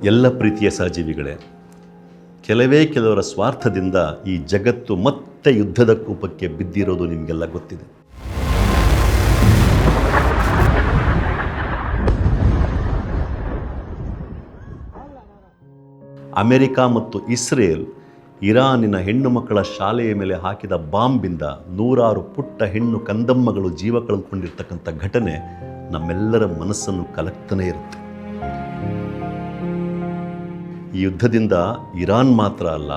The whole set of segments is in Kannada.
ಎಲ್ಲ ಪ್ರೀತಿಯ ಸಹಜೀವಿಗಳೇ, ಕೆಲವರ ಸ್ವಾರ್ಥದಿಂದ ಈ ಜಗತ್ತು ಮತ್ತೆ ಯುದ್ಧದ ಕೂಪಕ್ಕೆ ಬಿದ್ದಿರೋದು ನಿಮಗೆಲ್ಲ ಗೊತ್ತಿದೆ. ಅಮೆರಿಕ ಮತ್ತು ಇಸ್ರೇಲ್ ಇರಾನಿನ ಹೆಣ್ಣು ಮಕ್ಕಳ ಶಾಲೆಯ ಮೇಲೆ ಹಾಕಿದ ಬಾಂಬಿಂದ ನೂರಾರು ಪುಟ್ಟ ಹೆಣ್ಣು ಕಂದಮ್ಮಗಳು ಜೀವ ಕಳೆದುಕೊಂಡಿರ್ತಕ್ಕಂಥ ಘಟನೆ ನಮ್ಮೆಲ್ಲರ ಮನಸ್ಸನ್ನು ಕಲಕ್ತಾನೆ ಇರುತ್ತೆ. ಈ ಯುದ್ಧದಿಂದ ಇರಾನ್ ಮಾತ್ರ ಅಲ್ಲ,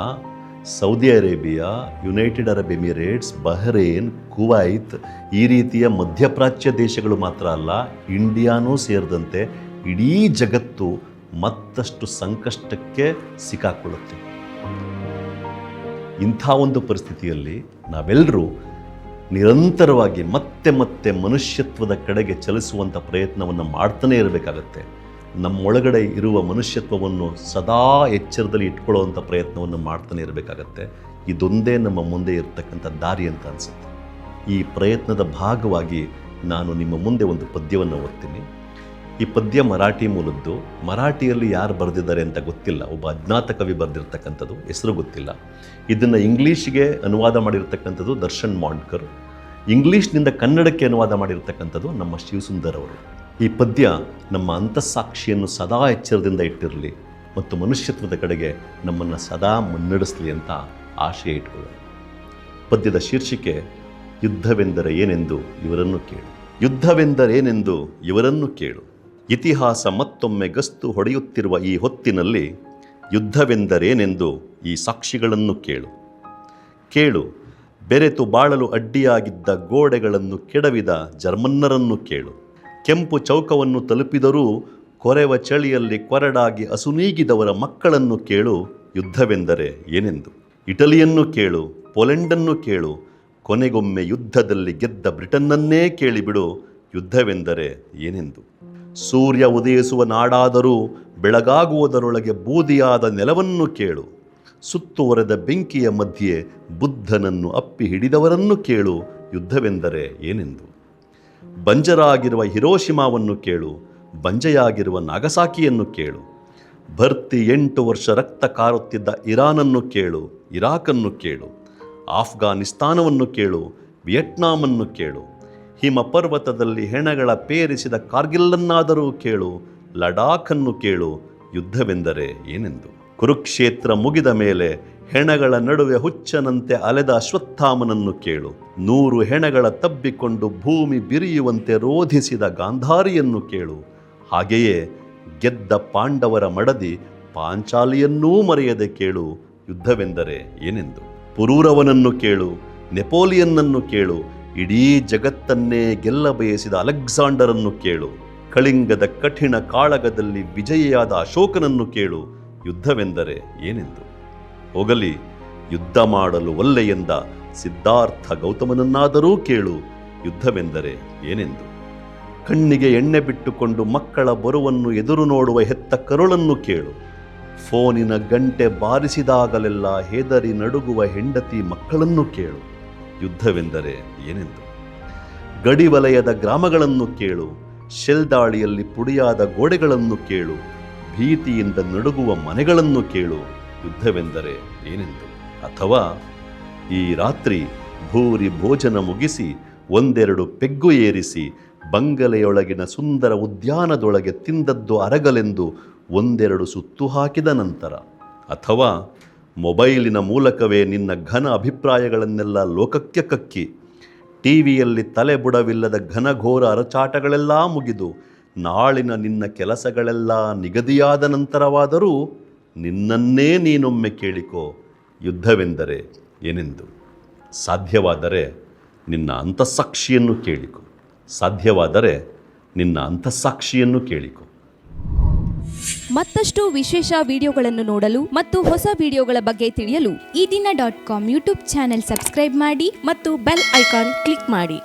Saudi Arabia, United Arab Emirates, Bahrain, Kuwait ಈ ರೀತಿಯ ಮಧ್ಯಪ್ರಾಚ್ಯ ದೇಶಗಳು ಮಾತ್ರ ಅಲ್ಲ, ಇಂಡಿಯಾನೂ ಸೇರಿದಂತೆ ಇಡೀ ಜಗತ್ತು ಮತ್ತಷ್ಟು ಸಂಕಷ್ಟಕ್ಕೆ ಸಿಕ್ಕಾಕೊಳ್ಳುತ್ತೆ. ಇಂಥ ಒಂದು ಪರಿಸ್ಥಿತಿಯಲ್ಲಿ ನಾವೆಲ್ಲರೂ ನಿರಂತರವಾಗಿ ಮತ್ತೆ ಮತ್ತೆ ಮನುಷ್ಯತ್ವದ ಕಡೆಗೆ ಚಲಿಸುವಂಥ ಪ್ರಯತ್ನವನ್ನು ಮಾಡ್ತಾನೆ ಇರಬೇಕಾಗತ್ತೆ. ನಮ್ಮೊಳಗಡೆ ಇರುವ ಮನುಷ್ಯತ್ವವನ್ನು ಸದಾ ಎಚ್ಚರದಲ್ಲಿ ಇಟ್ಕೊಳ್ಳುವಂಥ ಪ್ರಯತ್ನವನ್ನು ಮಾಡ್ತಾನೆ ಇರಬೇಕಾಗತ್ತೆ. ಇದೊಂದೇ ನಮ್ಮ ಮುಂದೆ ಇರತಕ್ಕಂಥ ದಾರಿ ಅಂತ ಅನಿಸುತ್ತೆ. ಈ ಪ್ರಯತ್ನದ ಭಾಗವಾಗಿ ನಾನು ನಿಮ್ಮ ಮುಂದೆ ಒಂದು ಪದ್ಯವನ್ನು ಓದ್ತೀನಿ. ಈ ಪದ್ಯ ಮರಾಠಿ ಮೂಲದ್ದು. ಮರಾಠಿಯಲ್ಲಿ ಯಾರು ಬರೆದಿದ್ದಾರೆ ಅಂತ ಗೊತ್ತಿಲ್ಲ, ಒಬ್ಬ ಅಜ್ಞಾತ ಕವಿ ಬರೆದಿರ್ತಕ್ಕಂಥದ್ದು, ಹೆಸರು ಗೊತ್ತಿಲ್ಲ. ಇದನ್ನು ಇಂಗ್ಲೀಷ್ಗೆ ಅನುವಾದ ಮಾಡಿರ್ತಕ್ಕಂಥದ್ದು ದರ್ಶನ್ ಮಾಂಡ್ಕರ್, ಇಂಗ್ಲೀಷ್ನಿಂದ ಕನ್ನಡಕ್ಕೆ ಅನುವಾದ ಮಾಡಿರ್ತಕ್ಕಂಥದ್ದು ನಮ್ಮ ಶಿವಸುಂದರ್ ಅವರು. ಈ ಪದ್ಯ ನಮ್ಮ ಅಂತಸ್ಸಾಕ್ಷಿಯನ್ನು ಸದಾ ಎಚ್ಚರದಿಂದ ಇಟ್ಟಿರಲಿ ಮತ್ತು ಮನುಷ್ಯತ್ವದ ಕಡೆಗೆ ನಮ್ಮನ್ನು ಸದಾ ಮುನ್ನಡೆಸಲಿ ಅಂತ ಆಶಯ ಇಟ್ಕೊಳ್ಳೋಣ. ಪದ್ಯದ ಶೀರ್ಷಿಕೆ ಯುದ್ಧವೆಂದರೆ ಏನೆಂದು ಇವರನ್ನು ಕೇಳು. ಯುದ್ಧವೆಂದರೇನೆಂದು ಇವರನ್ನು ಕೇಳು. ಇತಿಹಾಸ ಮತ್ತೊಮ್ಮೆ ಗಸ್ತು ಹೊಡೆಯುತ್ತಿರುವ ಈ ಹೊತ್ತಿನಲ್ಲಿ ಯುದ್ಧವೆಂದರೇನೆಂದು ಈ ಸಾಕ್ಷಿಗಳನ್ನು ಕೇಳು. ಕೇಳು, ಬೆರೆತು ಬಾಳಲು ಅಡ್ಡಿಯಾಗಿದ್ದ ಗೋಡೆಗಳನ್ನು ಕೆಡವಿದ ಜರ್ಮನ್ನರನ್ನು ಕೇಳು. ಕೆಂಪು ಚೌಕವನ್ನು ತಲುಪಿದರೂ ಕೊರೆವ ಚಳಿಯಲ್ಲಿ ಕೊರಡಾಗಿ ಅಸುನೀಗಿದವರ ಮಕ್ಕಳನ್ನು ಕೇಳು. ಯುದ್ಧವೆಂದರೆ ಏನೆಂದು. ಇಟಲಿಯನ್ನು ಕೇಳು, ಪೋಲೆಂಡನ್ನು ಕೇಳು, ಕೊನೆಗೊಮ್ಮೆ ಯುದ್ಧದಲ್ಲಿ ಗೆದ್ದ ಬ್ರಿಟನ್ನನ್ನೇ ಕೇಳಿಬಿಡು. ಯುದ್ಧವೆಂದರೆ ಏನೆಂದು. ಸೂರ್ಯ ಉದಯಿಸುವ ನಾಡಾದರೂ ಬೆಳಗಾಗುವುದರೊಳಗೆ ಬೂದಿಯಾದ ನೆಲವನ್ನು ಕೇಳು. ಸುತ್ತುವರೆದ ಬೆಂಕಿಯ ಮಧ್ಯೆ ಬುದ್ಧನನ್ನು ಅಪ್ಪಿ ಹಿಡಿದವರನ್ನು ಕೇಳು. ಯುದ್ಧವೆಂದರೆ ಏನೆಂದು. ಬಂಜರಾಗಿರುವ ಹಿರೋಶಿಮಾವನ್ನು ಕೇಳು, ಬಂಜೆಯಾಗಿರುವ ನಾಗಸಾಕಿಯನ್ನು ಕೇಳು. ಭರ್ತಿ 8 ವರ್ಷ ರಕ್ತ ಕಾರುತ್ತಿದ್ದ ಇರಾನನ್ನು ಕೇಳು, ಇರಾಕನ್ನು ಕೇಳು. ಆಫ್ಘಾನಿಸ್ತಾನವನ್ನು ಕೇಳು, ವಿಯೆಟ್ನಾಮನ್ನು ಕೇಳು. ಹಿಮ ಪರ್ವತದಲ್ಲಿ ಹೆಣಗಳ ಪೇರಿಸಿದ ಕಾರ್ಗಿಲ್ಲನ್ನಾದರೂ ಕೇಳು, ಲಡಾಖನ್ನು ಕೇಳು. ಯುದ್ಧವೆಂದರೆ ಏನೆಂದು. ಕುರುಕ್ಷೇತ್ರ ಮುಗಿದ ಮೇಲೆ ಹೆಣಗಳ ನಡುವೆ ಹುಚ್ಚನಂತೆ ಅಲೆದ ಅಶ್ವತ್ಥಾಮನನ್ನು ಕೇಳು. 100 ಹೆಣಗಳ ತಬ್ಬಿಕೊಂಡು ಭೂಮಿ ಬಿರಿಯುವಂತೆ ರೋಧಿಸಿದ ಗಾಂಧಾರಿಯನ್ನು ಕೇಳು. ಹಾಗೆಯೇ ಗೆದ್ದ ಪಾಂಡವರ ಮಡದಿ ಪಾಂಚಾಲಿಯನ್ನೂ ಮರೆಯದೆ ಕೇಳು. ಯುದ್ಧವೆಂದರೆ ಏನೆಂದು. ಪುರೂರವನನ್ನು ಕೇಳು, ನೆಪೋಲಿಯನ್ನನ್ನು ಕೇಳು. ಇಡೀ ಜಗತ್ತನ್ನೇ ಗೆಲ್ಲ ಬಯಸಿದ ಅಲೆಕ್ಸಾಂಡರನ್ನು ಕೇಳು. ಕಳಿಂಗದ ಕಠಿಣ ಕಾಳಗದಲ್ಲಿ ವಿಜಯಿಯಾದ ಅಶೋಕನನ್ನು ಕೇಳು. ಯುದ್ಧವೆಂದರೆ ಏನೆಂದು. ಹೋಗಲಿ, ಯುದ್ಧ ಮಾಡಲು ಒಲ್ಲೆ ಎಂದ ಸಿದ್ಧಾರ್ಥ ಗೌತಮನನ್ನಾದರೂ ಕೇಳು. ಯುದ್ಧವೆಂದರೆ ಏನೆಂದು. ಕಣ್ಣಿಗೆ ಎಣ್ಣೆ ಬಿಟ್ಟುಕೊಂಡು ಮಕ್ಕಳ ಬರುವನ್ನು ಎದುರು ನೋಡುವ ಹೆತ್ತ ಕರುಳನ್ನು ಕೇಳು. ಫೋನಿನ ಗಂಟೆ ಬಾರಿಸಿದಾಗಲೆಲ್ಲ ಹೆದರಿ ನಡುಗುವ ಹೆಂಡತಿ ಮಕ್ಕಳನ್ನು ಕೇಳು. ಯುದ್ಧವೆಂದರೆ ಏನೆಂದು. ಗಡಿವಲಯದ ಗ್ರಾಮಗಳನ್ನು ಕೇಳು. ಶೆಲ್ ದಾಳಿಯಲ್ಲಿ ಪುಡಿಯಾದ ಗೋಡೆಗಳನ್ನು ಕೇಳು. ಭೀತಿಯಿಂದ ನಡುಗುವ ಮನೆಗಳನ್ನು ಕೇಳು. ಯುದ್ಧವೆಂದರೆ ಏನೆಂದು. ಅಥವಾ ಈ ರಾತ್ರಿ ಭೂರಿ ಭೋಜನ ಮುಗಿಸಿ 1-2 ಪೆಗ್ಗು ಏರಿಸಿ ಬಂಗಲೆಯೊಳಗಿನ ಸುಂದರ ಉದ್ಯಾನದೊಳಗೆ ತಿಂದದ್ದು ಅರಗಲೆಂದು 1-2 ಸುತ್ತು ಹಾಕಿದ ನಂತರ. ಅಥವಾ ಮೊಬೈಲಿನ ಮೂಲಕವೇ ನಿನ್ನ ಘನ ಅಭಿಪ್ರಾಯಗಳನ್ನೆಲ್ಲ ಲೋಕಕ್ಕೆ ಕಕ್ಕಿ ಟಿವಿಯಲ್ಲಿ ತಲೆಬುಡವಿಲ್ಲದ ಘನಘೋರ ಅರಚಾಟಗಳೆಲ್ಲ ಮುಗಿದು ನಾಳಿನ ನಿನ್ನ ಕೆಲಸಗಳೆಲ್ಲ ನಿಗದಿಯಾದ ನಂತರವಾದರೂ ನಿನ್ನನ್ನೇ ನೀನೊಮ್ಮೆ ಕೇಳಿಕೋ. ಯುದ್ಧವೆಂದರೆ ಏನೆಂದು. ಸಾಧ್ಯವಾದರೆ ನಿನ್ನ ಅಂತಸ್ಸಾಕ್ಷಿಯನ್ನು ಕೇಳಿಕೊ. ಸಾಧ್ಯವಾದರೆ ನಿನ್ನ ಅಂತಸ್ಸಾಕ್ಷಿಯನ್ನು ಕೇಳಿಕೊ. ಮತ್ತಷ್ಟು ವಿಶೇಷ ವಿಡಿಯೋಗಳನ್ನು ನೋಡಲು ಮತ್ತು ಹೊಸ ವಿಡಿಯೋಗಳ ಬಗ್ಗೆ ತಿಳಿಯಲು ಈ ದಿನ .com ಯೂಟ್ಯೂಬ್ ಚಾನೆಲ್ ಸಬ್ಸ್ಕ್ರೈಬ್ ಮಾಡಿ ಮತ್ತು ಬೆಲ್ ಐಕಾನ್ ಕ್ಲಿಕ್ ಮಾಡಿ.